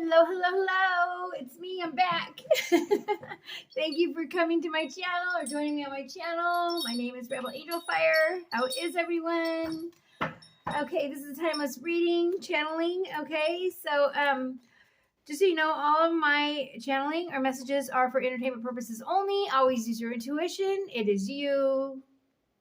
Hello, hello, hello. It's me. I'm back. Thank you for coming to my channel or joining me on my channel. My name is Rebel Angel Fire. How is everyone? Okay, this is a timeless reading, channeling. Okay, so just so you know, all of my channeling or messages are for entertainment purposes only. Always use your intuition. It is you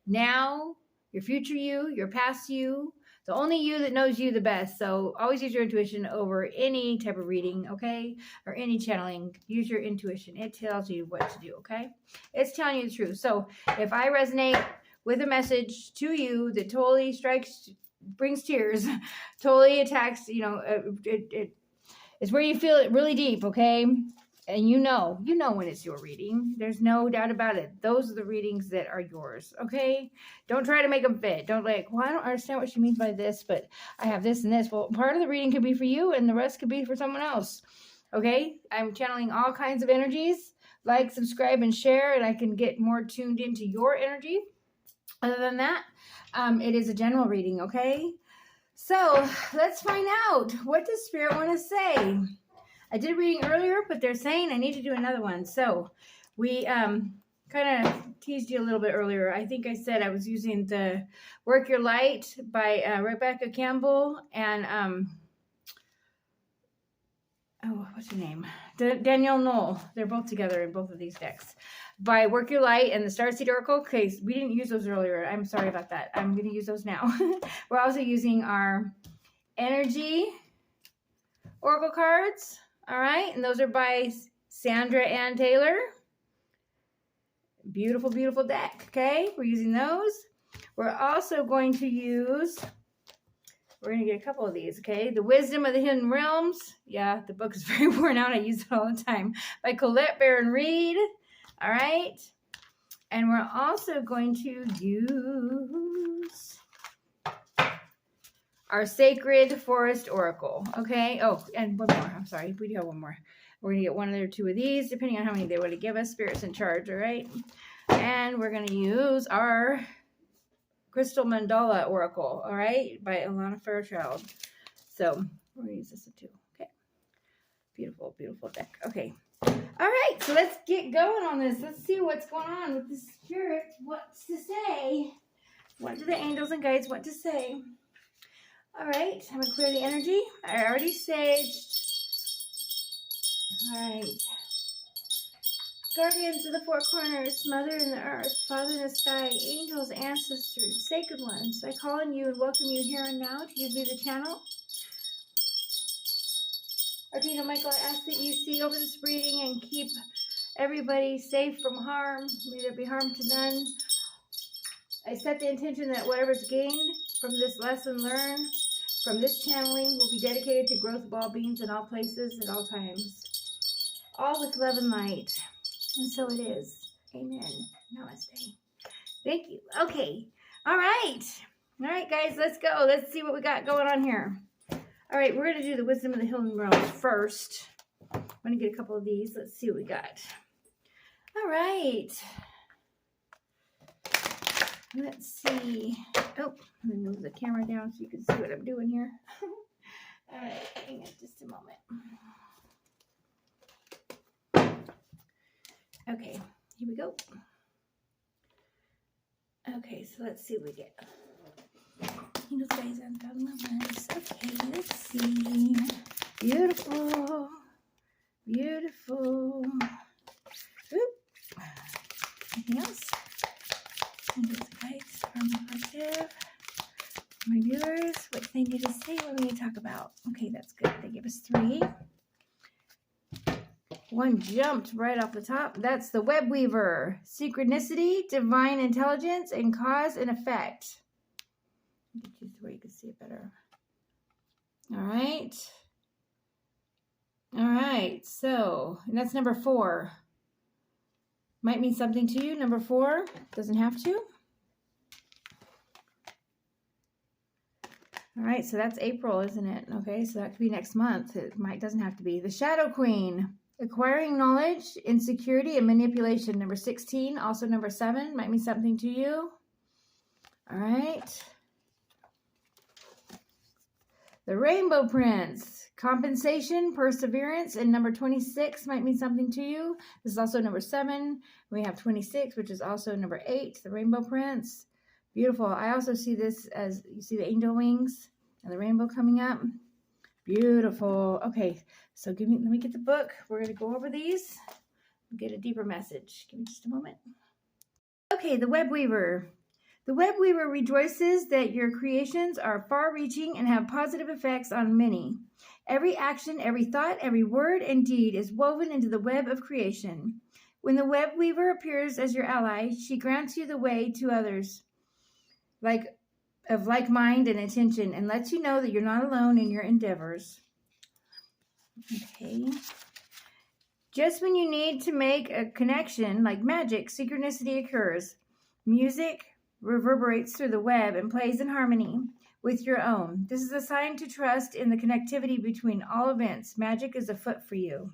now, your future you, your past you. So only you that knows you the best. So always use your intuition over any type of reading, okay? Or any channeling. Use your intuition. It tells you what to do, okay? It's telling you the truth. So if I resonate with a message to you that totally strikes, brings tears, totally attacks, it's where you feel it really deep, okay? And you know when it's your reading. There's no doubt about it. Those are the readings that are yours, okay? Don't try to make them fit. Don't I don't understand what she means by this, but I have this and this. Well, part of the reading could be for you and the rest could be for someone else, okay? I'm channeling all kinds of energies. Like, subscribe, and share, and I can get more tuned into your energy. Other than that, it is a general reading, okay? So let's find out. What does Spirit want to say? I did a reading earlier, but they're saying I need to do another one. So we kind of teased you a little bit earlier. I think I said I was using the Work Your Light by Rebecca Campbell and, what's her name? Danielle Knoll. They're both together in both of these decks. By Work Your Light and the Starseed Oracle. Okay, we didn't use those earlier. I'm sorry about that. I'm going to use those now. We're also using our Energy Oracle cards. All right, and those are by Sandra Ann Taylor. Beautiful, beautiful deck, okay? We're using those. We're also going to use, we're going to get a couple of these, okay? The Wisdom of the Hidden Realms. Yeah, the book is very worn out. I use it all the time. By Colette Baron Reed. All right. And we're also going to use our Sacred Forest Oracle, okay? Oh, and one more. I'm sorry. We do have one more. We're going to get one or two of these, depending on how many they want to give us. Spirit's in charge, all right? And we're going to use our Crystal Mandala Oracle, all right? By Alana Fairchild. So we're going to use this too, okay? Beautiful, beautiful deck. Okay. All right, so let's get going on this. Let's see what's going on with the Spirit. What's to say? What do the angels and guides want to say? All right, I'm going to clear the energy. I already saged. All right. Guardians of the four corners, Mother in the earth, Father in the sky, angels, ancestors, sacred ones, I call on you and welcome you here and now to give me the channel. Archangel Michael, I ask that you see over this reading and keep everybody safe from harm. May there be harm to none. I set the intention that whatever's gained from this lesson learned from this channeling will be dedicated to growth of all beings in all places at all times. All with love and light. And so it is. Amen. Namaste. Thank you. Okay. All right. All right, guys, let's go. Let's see what we got going on here. All right, we're going to do the Wisdom of the Hidden Realms first. I'm going to get a couple of these. Let's see what we got. All right. Let's see. Oh, let me move the camera down so you can see what I'm doing here. All right, hang on just a moment. Okay, here we go. Okay, so let's see what we get. You guys on numbers. Okay, let's see. Beautiful. Beautiful. Oop. Anything else? Angels, guides, from the collective. My viewers, what they need to say, what we need to talk about. Okay, that's good. They give us 3. One jumped right off the top. That's the Web Weaver. Synchronicity, divine intelligence, and cause and effect. Choose where you can see it better. All right. All right. So, and that's number 4. Might mean something to you. Number 4 doesn't have to. All right. So that's April, isn't it? Okay. So that could be next month. It doesn't have to be. The Shadow Queen. Acquiring knowledge, insecurity, and manipulation. Number 16. Also number 7 might mean something to you. All right. The Rainbow Prince, compensation, perseverance, and number 26 might mean something to you. This is also number 7. We have 26, which is also number 8, the Rainbow Prince. Beautiful. I also see this as, you see the angel wings and the rainbow coming up. Beautiful. Okay, so let me get the book. We're going to go over these and get a deeper message. Give me just a moment. Okay, the Web Weaver. The Web Weaver rejoices that your creations are far-reaching and have positive effects on many. Every action, every thought, every word and deed is woven into the web of creation. When the Web Weaver appears as your ally, she grants you the way to others, of like mind and attention, and lets you know that you're not alone in your endeavors. Okay. Just when you need to make a connection, like magic, synchronicity occurs. Music reverberates through the web and plays in harmony with your own. This is a sign to trust in the connectivity between all events. Magic is afoot for you.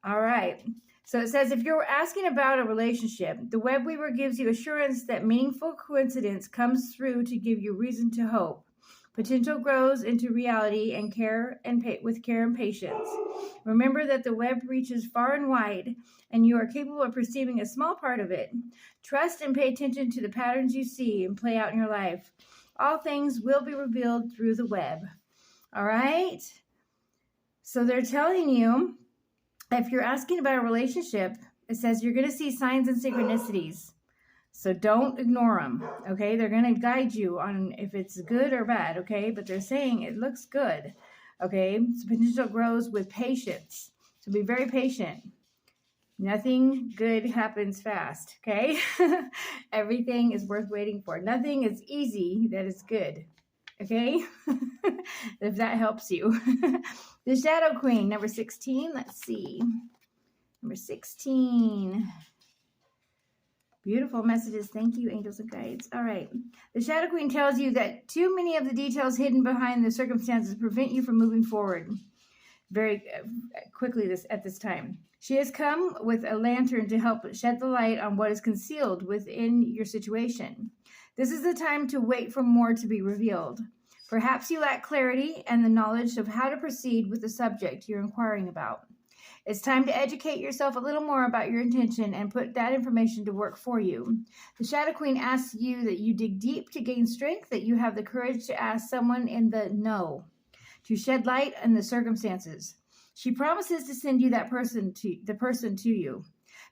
All right. So it says, if you're asking about a relationship, the Web Weaver gives you assurance that meaningful coincidence comes through to give you reason to hope. Potential grows into reality and with care and patience. Remember that the web reaches far and wide, and you are capable of perceiving a small part of it. Trust and pay attention to the patterns you see and play out in your life. All things will be revealed through the web. All right? So they're telling you, if you're asking about a relationship, it says you're going to see signs and synchronicities. So don't ignore them, okay? They're going to guide you on if it's good or bad, okay? But they're saying it looks good, okay? So potential grows with patience. So be very patient. Nothing good happens fast, okay? Everything is worth waiting for. Nothing is easy that is good, okay? If that helps you. The Shadow Queen, number 16. Let's see. Number 16. Beautiful messages. Thank you, angels and guides. All right. The Shadow Queen tells you that too many of the details hidden behind the circumstances prevent you from moving forward very quickly at this time. She has come with a lantern to help shed the light on what is concealed within your situation. This is the time to wait for more to be revealed. Perhaps you lack clarity and the knowledge of how to proceed with the subject you're inquiring about. It's time to educate yourself a little more about your intention and put that information to work for you. The Shadow Queen asks you that you dig deep to gain strength, that you have the courage to ask someone in the know, to shed light on the circumstances. She promises to send you the person to you.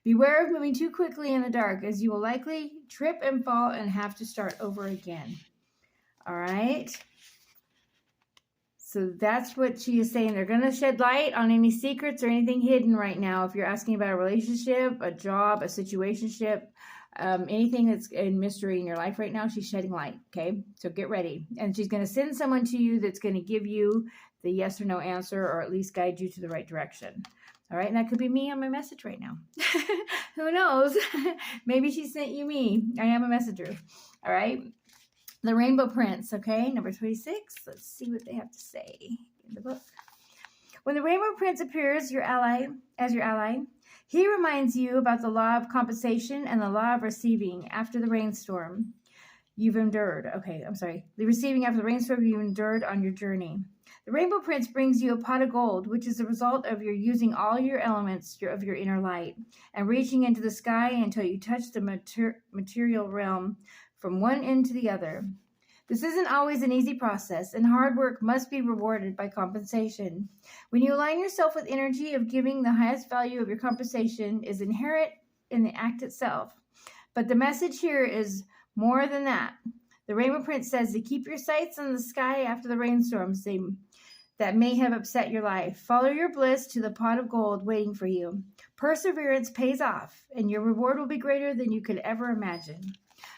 Beware of moving too quickly in the dark, as you will likely trip and fall and have to start over again. All right. So that's what she is saying. They're going to shed light on any secrets or anything hidden right now. If you're asking about a relationship, a job, a situationship, anything that's in mystery in your life right now, she's shedding light. Okay, so get ready. And she's going to send someone to you that's going to give you the yes or no answer, or at least guide you to the right direction. All right, and that could be me on my message right now. Who knows? Maybe she sent you me. I am a messenger. All right. The Rainbow Prince, okay, number 26. Let's see what they have to say in the book. When the Rainbow Prince appears as your ally, he reminds you about the law of compensation and the law of receiving after the rainstorm you've endured. The receiving after the rainstorm you've endured on your journey. The Rainbow Prince brings you a pot of gold, which is the result of your using all your elements of your inner light and reaching into the sky until you touch the material realm from one end to the other. This isn't always an easy process, and hard work must be rewarded by compensation. When you align yourself with energy of giving, the highest value of your compensation is inherent in the act itself. But the message here is more than that. The Rainbow Prince says to keep your sights on the sky after the rainstorms that may have upset your life. Follow your bliss to the pot of gold waiting for you. Perseverance pays off, and your reward will be greater than you could ever imagine.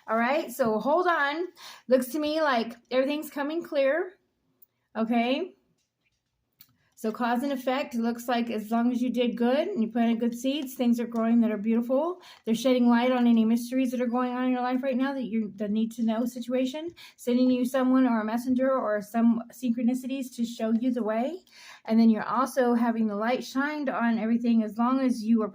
All right, so hold on. Looks to me like everything's coming clear. Okay. So cause and effect, looks like as long as you did good and you planted good seeds, things are growing that are beautiful. They're shedding light on any mysteries that are going on in your life right now, the need to know situation, sending you someone or a messenger or some synchronicities to show you the way. And then you're also having the light shined on everything as long as you are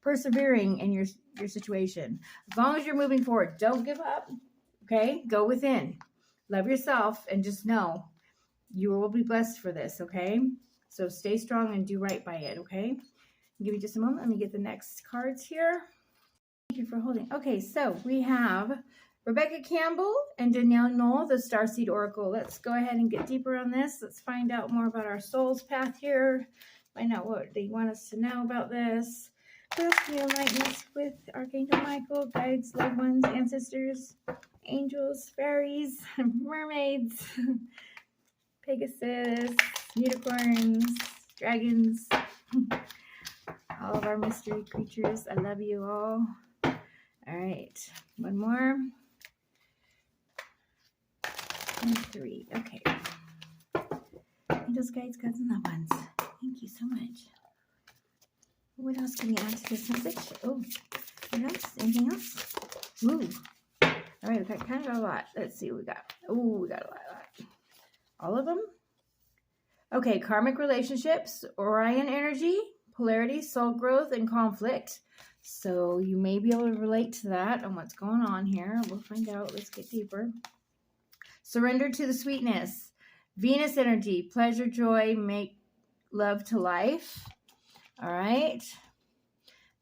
persevering in your situation. As long as you're moving forward, don't give up. Okay, go within. Love yourself and just know you will be blessed for this, okay? So stay strong and do right by it, okay? Give me just a moment. Let me get the next cards here. Thank you for holding. Okay, so we have Rebecca Campbell and Danielle Knoll, the Starseed Oracle. Let's go ahead and get deeper on this. Let's find out more about our soul's path here. Find out what they want us to know about this. What else can we enlighten us with? Archangel Michael, guides, loved ones, ancestors, angels, fairies, mermaids, Pegasus, unicorns, dragons, all of our mystery creatures. I love you all. All right, one more. And 3. Okay. Angels, guides, gods, and loved ones. Thank you so much. What else can we add to this message? Oh, what else? Anything else? Ooh. All right, we've got kind of a lot. Let's see what we got. Oh, we got a lot. All of them? Okay, karmic relationships, Orion energy, polarity, soul growth, and conflict. So you may be able to relate to that and what's going on here. We'll find out. Let's get deeper. Surrender to the sweetness, Venus energy, pleasure, joy, make love to life. All right.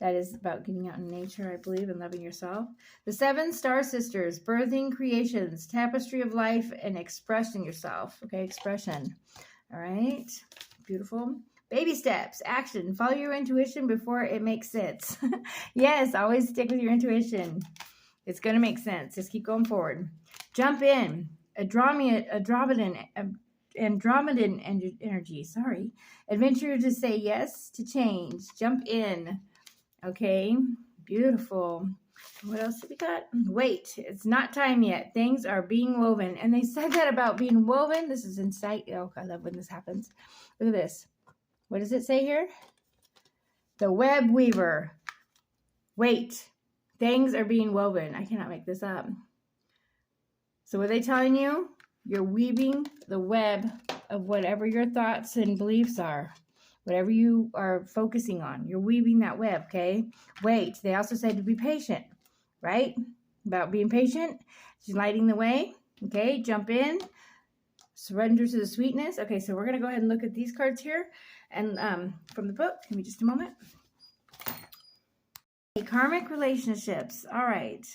That is about getting out in nature, I believe, and loving yourself. The 7 star sisters, birthing creations, tapestry of life, and expressing yourself. Okay, expression. All right. Beautiful. Baby steps, action. Follow your intuition before it makes sense. Yes, always stick with your intuition. It's going to make sense. Just keep going forward. Jump in. Andromedan energy. Sorry. Adventure to say yes to change. Jump in. Okay. Beautiful. What else have we got? Wait. It's not time yet. Things are being woven. And they said that about being woven. This is insight. Oh, I love when this happens. Look at this. What does it say here? The web weaver. Wait. Things are being woven. I cannot make this up. So what are they telling you? You're weaving the web of whatever your thoughts and beliefs are. Whatever you are focusing on. You're weaving that web, okay? Wait. They also said to be patient, right? About being patient. She's lighting the way. Okay, jump in. Surrender to the sweetness. Okay, so we're going to go ahead and look at these cards here. And from the book, give me just a moment. Okay, karmic relationships. All right.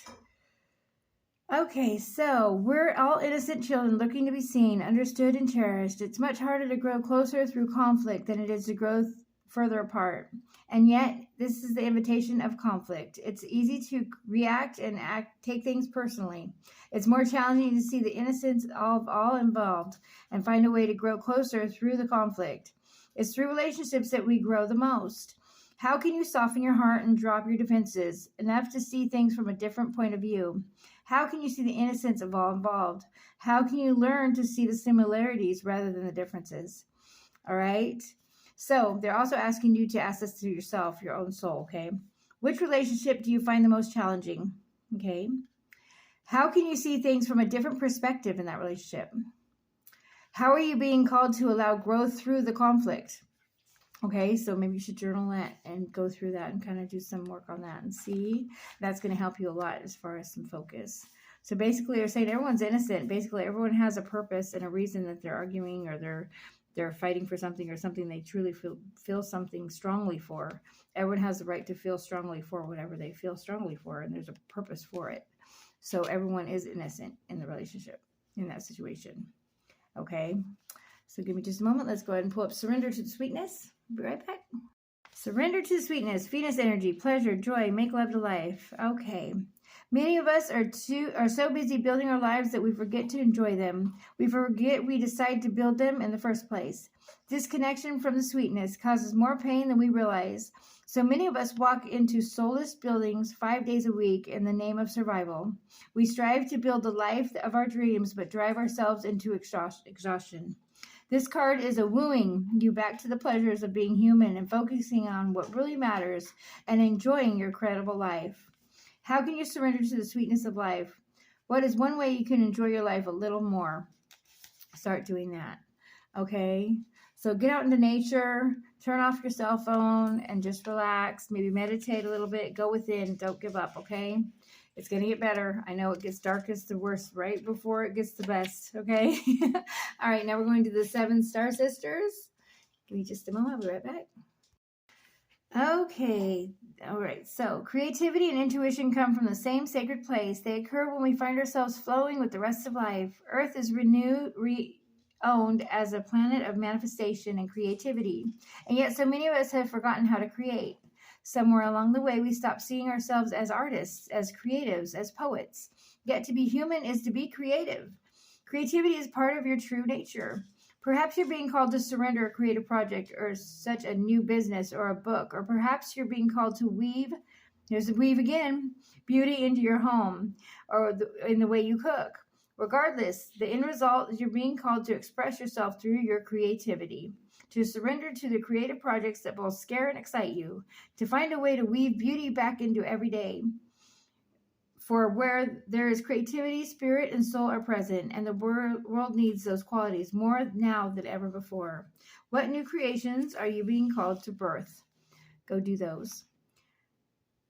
Okay, so we're all innocent children looking to be seen, understood, and cherished. It's much harder to grow closer through conflict than it is to grow further apart. And yet, this is the invitation of conflict. It's easy to react and take things personally. It's more challenging to see the innocence of all involved and find a way to grow closer through the conflict. It's through relationships that we grow the most. How can you soften your heart and drop your defenses enough to see things from a different point of view? How can you see the innocence of all involved? How can you learn to see the similarities rather than the differences? All right. So they're also asking you to ask this to yourself, your own soul. Okay. Which relationship do you find the most challenging? Okay. How can you see things from a different perspective in that relationship? How are you being called to allow growth through the conflict? Okay, so maybe you should journal that and go through that and kind of do some work on that and see. That's going to help you a lot as far as some focus. So basically, they're saying everyone's innocent. Basically, everyone has a purpose and a reason that they're arguing or they're fighting for something or something they truly feel something strongly for. Everyone has the right to feel strongly for whatever they feel strongly for, and there's a purpose for it. So everyone is innocent in the relationship, in that situation. Okay, so give me just a moment. Let's go ahead and pull up Surrender to the Sweetness. Be right back. Surrender to the sweetness, Venus energy, pleasure, joy, make love to life. Okay. Many of us are so busy building our lives that we forget to enjoy them. We forget we decide to build them in the first place. Disconnection from the sweetness causes more pain than we realize. So many of us walk into soulless buildings 5 days a week in the name of survival. We strive to build the life of our dreams, but drive ourselves into exhaustion. This card is a wooing you back to the pleasures of being human and focusing on what really matters and enjoying your credible life. How can you surrender to the sweetness of life? What is one way you can enjoy your life a little more? Start doing that. Okay? So get out into nature, turn off your cell phone, and just relax. Maybe meditate a little bit. Go within. Don't give up, okay? It's going to get better. I know it gets darkest the worst right before it gets the best. Okay. All right. Now we're going to the 7 star sisters. Give me just a moment. I'll be right back. Okay. All right. So creativity and intuition come from the same sacred place. They occur when we find ourselves flowing with the rest of life. Earth is owned as a planet of manifestation and creativity. And yet so many of us have forgotten how to create. Somewhere along the way, we stopped seeing ourselves as artists, as creatives, as poets. Yet to be human is to be creative. Creativity is part of your true nature. Perhaps you're being called to surrender a creative project or such a new business or a book, or perhaps you're being called to weave, here's the weave again, beauty into your home or in the way you cook. Regardless, the end result is you're being called to express yourself through your creativity, to surrender to the creative projects that both scare and excite you, to find a way to weave beauty back into every day. For where there is creativity, spirit and soul are present, and the world needs those qualities more now than ever before. What new creations are you being called to birth? Go do those.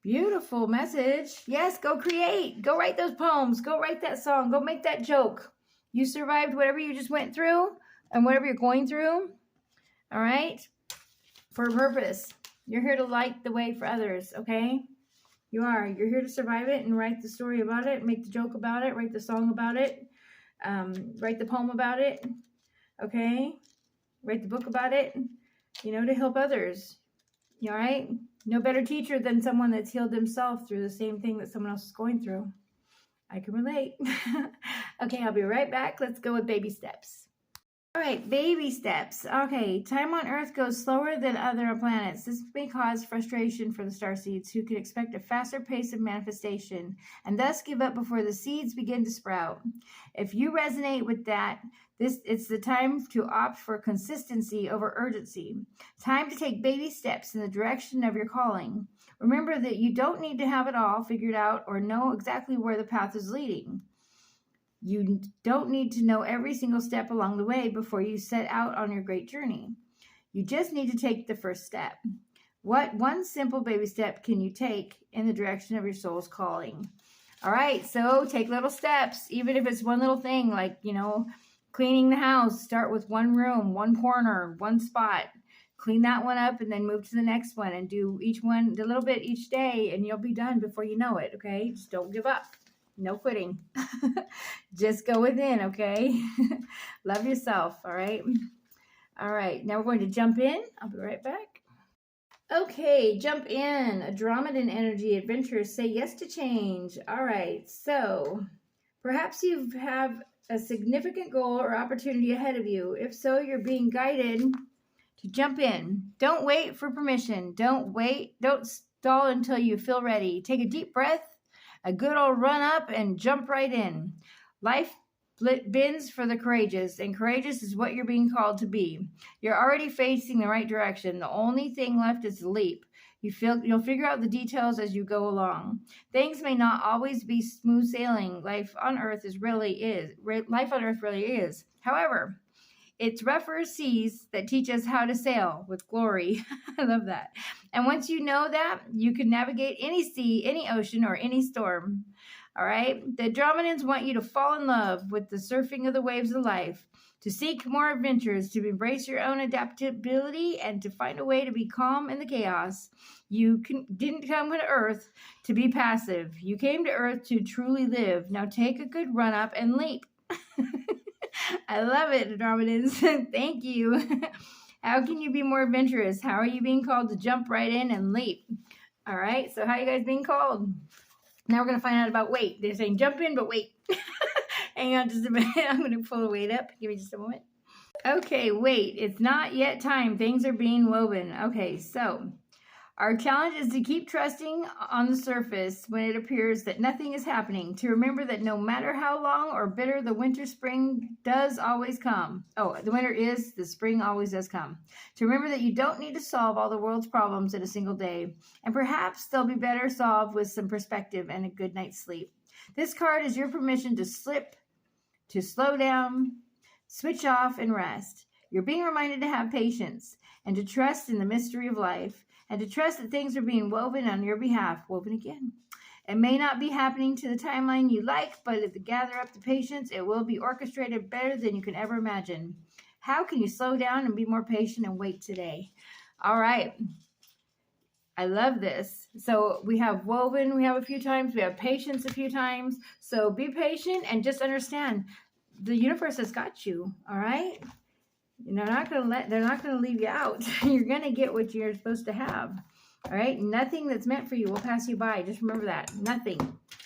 Beautiful message. Yes, go create. Go write those poems. Go write that song. Go make that joke. You survived whatever you just went through and whatever you're going through. All right? For a purpose. You're here to light the way for others, okay? You are. You're here to survive it and write the story about it, make the joke about it, write the song about it, write the poem about it, okay? Write the book about it, to help others. You all right? No better teacher than someone that's healed themselves through the same thing that someone else is going through. I can relate. Okay, I'll be right back. Let's go with baby steps. All right, baby steps. Okay, time on Earth goes slower than other planets. This may cause frustration for the starseeds who can expect a faster pace of manifestation and thus give up before the seeds begin to sprout. If you resonate with that, it's the time to opt for consistency over urgency. Time to take baby steps in the direction of your calling. Remember that you don't need to have it all figured out or know exactly where the path is leading. You don't need to know every single step along the way before you set out on your great journey. You just need to take the first step. What one simple baby step can you take in the direction of your soul's calling? All right, so take little steps, even if it's one little thing like, cleaning the house. Start with one room, one corner, one spot. Clean that one up and then move to the next one and do each one a little bit each day and you'll be done before you know it, okay? Just don't give up. No quitting. Just go within, okay? Love yourself, all right? All right, now we're going to jump in. I'll be right back. Okay, jump in. Andromedan energy adventures. Say yes to change. All right, so perhaps you have a significant goal or opportunity ahead of you. If so, you're being guided to jump in. Don't wait for permission. Don't stall until you feel ready. Take a deep breath. A good old run up and jump right in. Life bends for the courageous, and courageous is what you're being called to be. You're already facing the right direction. The only thing left is the leap. You'll figure out the details as you go along. Things may not always be smooth sailing. Life on Earth really is. However, it's rougher seas that teach us how to sail with glory. I love that. And once you know that, you can navigate any sea, any ocean, or any storm. All right? The Andromedans want you to fall in love with the surfing of the waves of life, to seek more adventures, to embrace your own adaptability, and to find a way to be calm in the chaos. You didn't come to Earth to be passive. You came to Earth to truly live. Now take a good run up and leap. I love it, Andromedans. Thank you. How can you be more adventurous? How are you being called to jump right in and leap? All right, so how are you guys being called? Now we're going to find out about weight. They're saying jump in, but wait. Hang on just a minute. I'm going to pull the weight up. Give me just a moment. Okay, wait. It's not yet time. Things are being woven. Okay, so our challenge is to keep trusting on the surface when it appears that nothing is happening. To remember that no matter how long or bitter the winter, spring does always come. Oh, the winter is, the spring always does come. To remember that you don't need to solve all the world's problems in a single day. And perhaps they'll be better solved with some perspective and a good night's sleep. This card is your permission to slip, to slow down, switch off, and rest. You're being reminded to have patience and to trust in the mystery of life. And to trust that things are being woven on your behalf. Woven again. It may not be happening to the timeline you like, but if you gather up the patience, it will be orchestrated better than you can ever imagine. How can you slow down and be more patient and wait today? All right. I love this. So we have woven, we have a few times, we have patience a few times. So be patient and just understand the universe has got you. All right. They're not going to leave you out. You're going to get what you're supposed to have. All right. Nothing that's meant for you will pass you by. Just remember that. Nothing.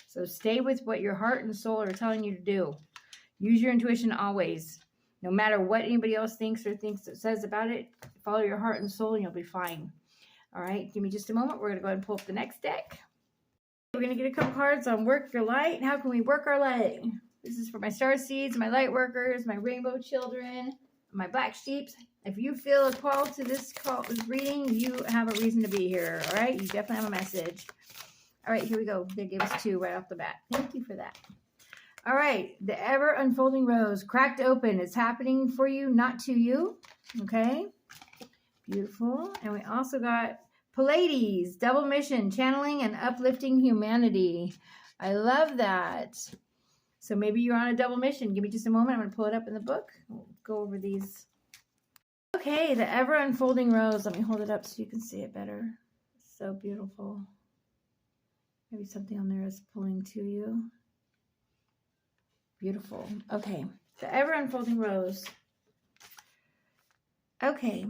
So stay with what your heart and soul are telling you to do. Use your intuition always. No matter what anybody else thinks or says about it, follow your heart and soul and you'll be fine. All right. Give me just a moment. We're going to go ahead and pull up the next deck. We're going to get a couple cards on work your light. How can we work our light? This is for my star seeds, my light workers, my rainbow children, my black sheeps. If you feel a call to this reading, you have a reason to be here. All right. You definitely have a message. All right. Here we go. They gave us 2 right off the bat. Thank you for that. All right. The ever unfolding rose cracked open. It's happening for you, not to you. Okay. Beautiful. And we also got Pleiades, double mission, channeling and uplifting humanity. I love that. So maybe you're on a double mission. Give me just a moment. I'm going to pull it up in the book. We'll go over these. Okay, the ever unfolding rose. Let me hold it up so you can see it better. So beautiful. Maybe something on there is pulling to you. Beautiful. Okay, the ever unfolding rose. Okay.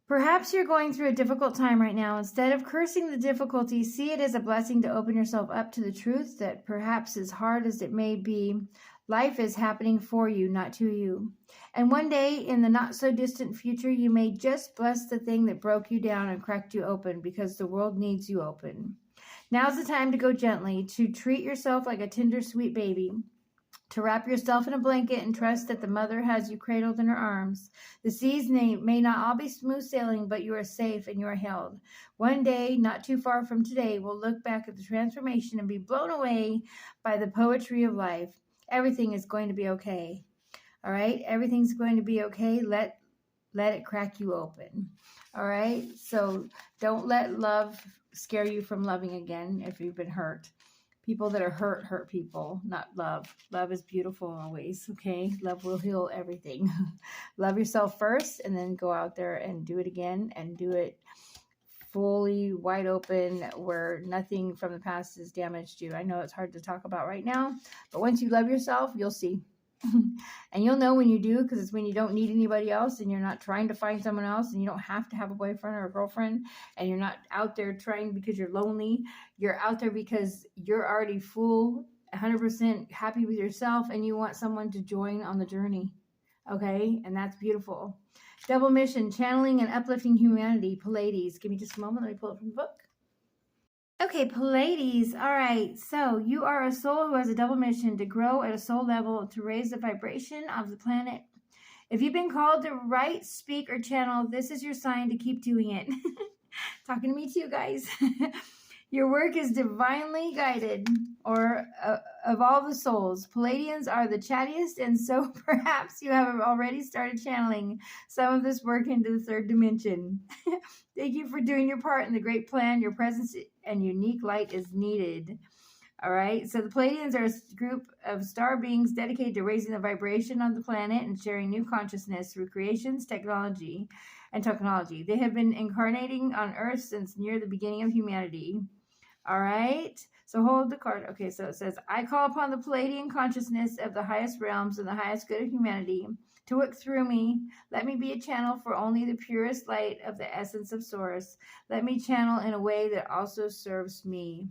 Perhaps you're going through a difficult time right now. Instead of cursing the difficulty, see it as a blessing to open yourself up to the truth that perhaps as hard as it may be, life is happening for you, not to you. And one day in the not so distant future, you may just bless the thing that broke you down and cracked you open because the world needs you open. Now's the time to go gently, to treat yourself like a tender, sweet baby. To wrap yourself in a blanket and trust that the mother has you cradled in her arms. The seas may not all be smooth sailing, but you are safe and you are held. One day, not too far from today, we'll look back at the transformation and be blown away by the poetry of life. Everything is going to be okay. All right? Everything's going to be okay. Let it crack you open. All right? So don't let love scare you from loving again if you've been hurt. People that are hurt people, not love. Love is beautiful always, okay? Love will heal everything. Love yourself first and then go out there and do it again and do it fully wide open where nothing from the past has damaged you. I know it's hard to talk about right now, but once you love yourself, you'll see. And you'll know when you do, because it's when you don't need anybody else and you're not trying to find someone else and you don't have to have a boyfriend or a girlfriend and you're not out there trying because you're lonely. You're out there because you're already full, 100% happy with yourself and you want someone to join on the journey. Okay? And that's beautiful. Double mission, channeling and uplifting humanity, Pleiades. Give me just a moment. Let me pull it from the book. Okay, Pleiades. All right. So you are a soul who has a double mission to grow at a soul level, to raise the vibration of the planet. If you've been called to write, speak, or channel, this is your sign to keep doing it. Talking to me too, guys. Your work is divinely guided, or of all the souls. Pleiadians are the chattiest, and so perhaps you have already started channeling some of this work into the third dimension. Thank you for doing your part in the great plan. Your presence and unique light is needed. All right. So the Pleiadians are a group of star beings dedicated to raising the vibration on the planet and sharing new consciousness through creations, technology. They have been incarnating on Earth since near the beginning of humanity. All right. So hold the card. Okay. So it says, I call upon the Pleiadian consciousness of the highest realms and the highest good of humanity to work through me. Let me be a channel for only the purest light of the essence of Source. Let me channel in a way that also serves me.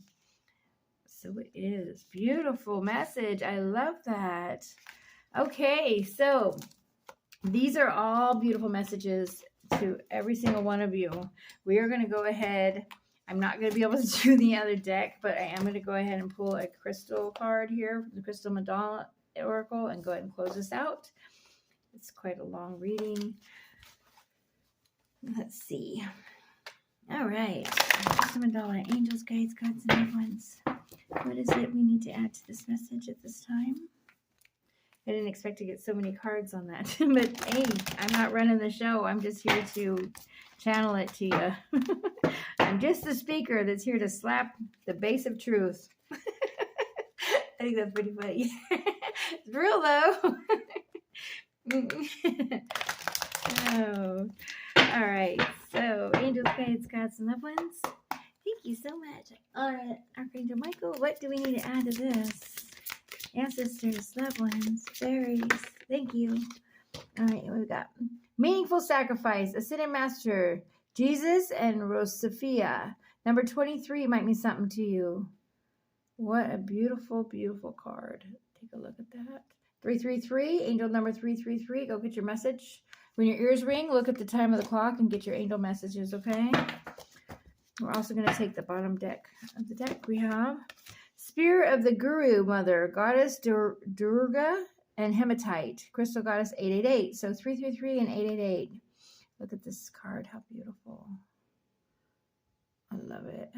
So it is. Beautiful message. I love that. Okay. So these are all beautiful messages to every single one of you. We are going to go ahead. I'm not going to be able to do the other deck, but I am going to go ahead and pull a crystal card here, the Crystal Madonna Oracle, and go ahead and close this out. It's quite a long reading. Let's see. All right. Crystal Madonna, angels, guides, gods, and loved ones. What is it we need to add to this message at this time? I didn't expect to get so many cards on that. But hey, I'm not running the show. I'm just here to channel it to you. I'm just the speaker that's here to slap the base of truth. I think that's pretty funny. It's real though. Oh, all right. So, angels, guides, gods, and loved ones, thank you so much. All right, Archangel Michael, what do we need to add to this? Ancestors, loved ones, fairies, thank you. All right, what we got? Meaningful sacrifice, Ascended Master, Jesus and Rosophia. Number 23 might mean something to you. What a beautiful, beautiful card. Take a look at that. 333, angel number 333. Go get your message. When your ears ring, look at the time of the clock and get your angel messages, okay? We're also going to take the bottom deck of the deck. We have Spirit of the Guru Mother, Goddess Durga, and Hematite, Crystal Goddess 888. So 333 and 888. Look at this card. How beautiful. I love it.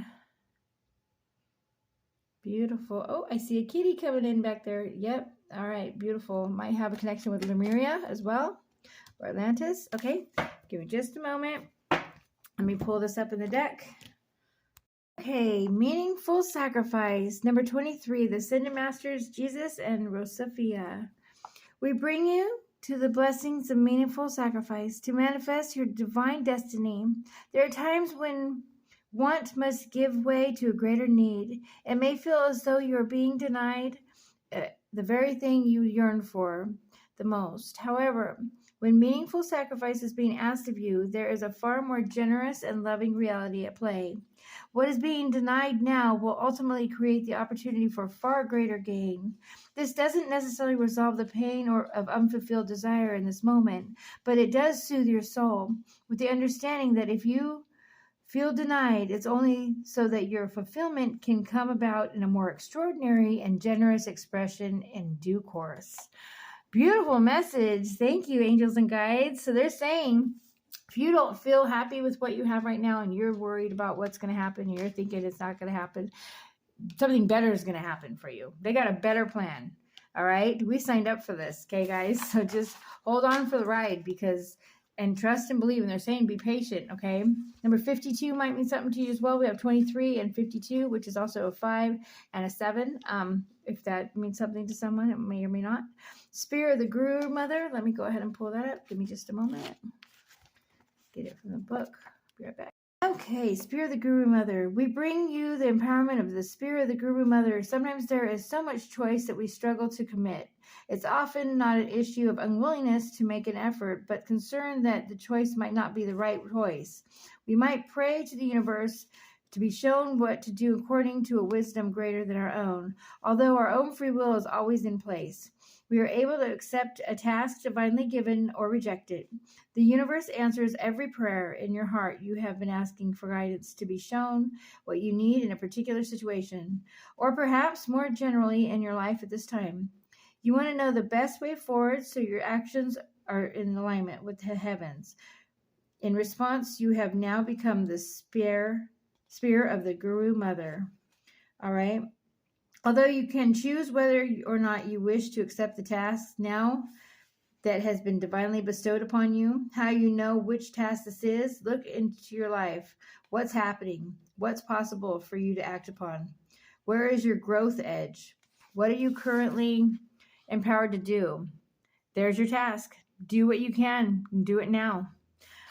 Beautiful. Oh, I see a kitty coming in back there. Yep. All right. Beautiful. Might have a connection with Lemuria as well. Or Atlantis. Okay. Give me just a moment. Let me pull this up in the deck. Okay. Meaningful sacrifice. Number 23. The Ascended Masters, Jesus and Rosophia. We bring you to the blessings of meaningful sacrifice to manifest your divine destiny. There are times when want must give way to a greater need. It may feel as though you are being denied the very thing you yearn for the most. However, when meaningful sacrifice is being asked of you, there is a far more generous and loving reality at play. What is being denied now will ultimately create the opportunity for far greater gain. This doesn't necessarily resolve the pain of unfulfilled desire in this moment, but it does soothe your soul with the understanding that if you feel denied, it's only so that your fulfillment can come about in a more extraordinary and generous expression in due course. Beautiful message. Thank you, angels and guides. So they're saying, if you don't feel happy with what you have right now and you're worried about what's going to happen, and you're thinking it's not going to happen, something better is going to happen for you. They got a better plan. All right. We signed up for this. Okay, guys. So just hold on for the ride and trust and believe. And they're saying be patient. Okay. Number 52 might mean something to you as well. We have 23 and 52, which is also a 5 and a 7. If that means something to someone, it may or may not. Spirit of the Guru Mother. Let me go ahead and pull that up. Give me just a moment. Get it from the book. Be right back. Okay, Spirit of the Guru Mother. We bring you the empowerment of the Spirit of the Guru Mother. Sometimes there is so much choice that we struggle to commit. It's often not an issue of unwillingness to make an effort, but concern that the choice might not be the right choice. We might pray to the universe to be shown what to do according to a wisdom greater than our own, although our own free will is always in place. We are able to accept a task divinely given or reject it. The universe answers every prayer in your heart. You have been asking for guidance to be shown what you need in a particular situation, or perhaps more generally in your life at this time. You want to know the best way forward so your actions are in alignment with the heavens. In response, you have now become the Spirit of the Guru Mother. All right. Although you can choose whether or not you wish to accept the task now that has been divinely bestowed upon you, how you know which task this is, look into your life. What's happening? What's possible for you to act upon? Where is your growth edge? What are you currently empowered to do? There's your task. Do what you can and do it now.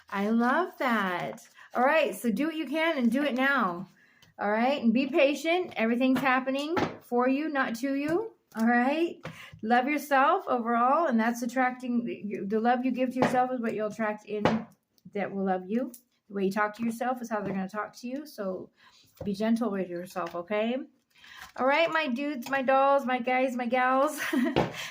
I love that. All right, so do what you can and do it now. All right, and be patient. Everything's happening for you, not to you. All right, love yourself overall, and that's attracting the love you give to yourself is what you'll attract in that will love you. The way you talk to yourself is how they're going to talk to you. So be gentle with yourself, okay? All right, my dudes, my dolls, my guys, my gals.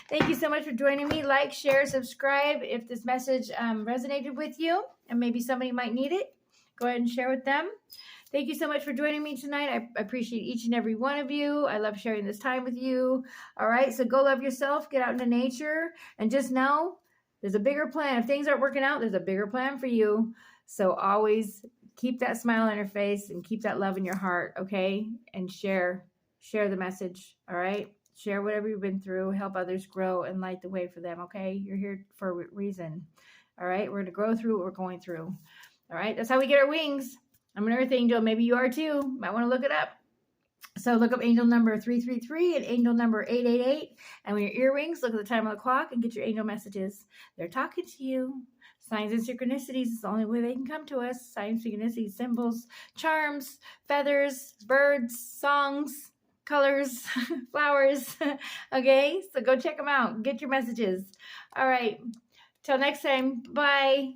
Thank you so much for joining me. Like, share, subscribe if this message resonated with you, and maybe somebody might need it. Go ahead and share with them. Thank you so much for joining me tonight. I appreciate each and every one of you. I love sharing this time with you. All right, so go love yourself. Get out into nature. And just know there's a bigger plan. If things aren't working out, there's a bigger plan for you. So always keep that smile on your face and keep that love in your heart, okay? And share the message, all right? Share whatever you've been through. Help others grow and light the way for them, okay? You're here for a reason. All right? We're going to grow through what we're going through. All right? That's how we get our wings. I'm an earth angel. Maybe you are too. Might want to look it up. So look up angel number 333 and angel number 888. And with your earrings, look at the time on the clock and get your angel messages. They're talking to you. Signs and synchronicities is the only way they can come to us. Signs, synchronicities, symbols, charms, feathers, birds, songs, colors, flowers. Okay, so go check them out. Get your messages. All right. Till next time. Bye.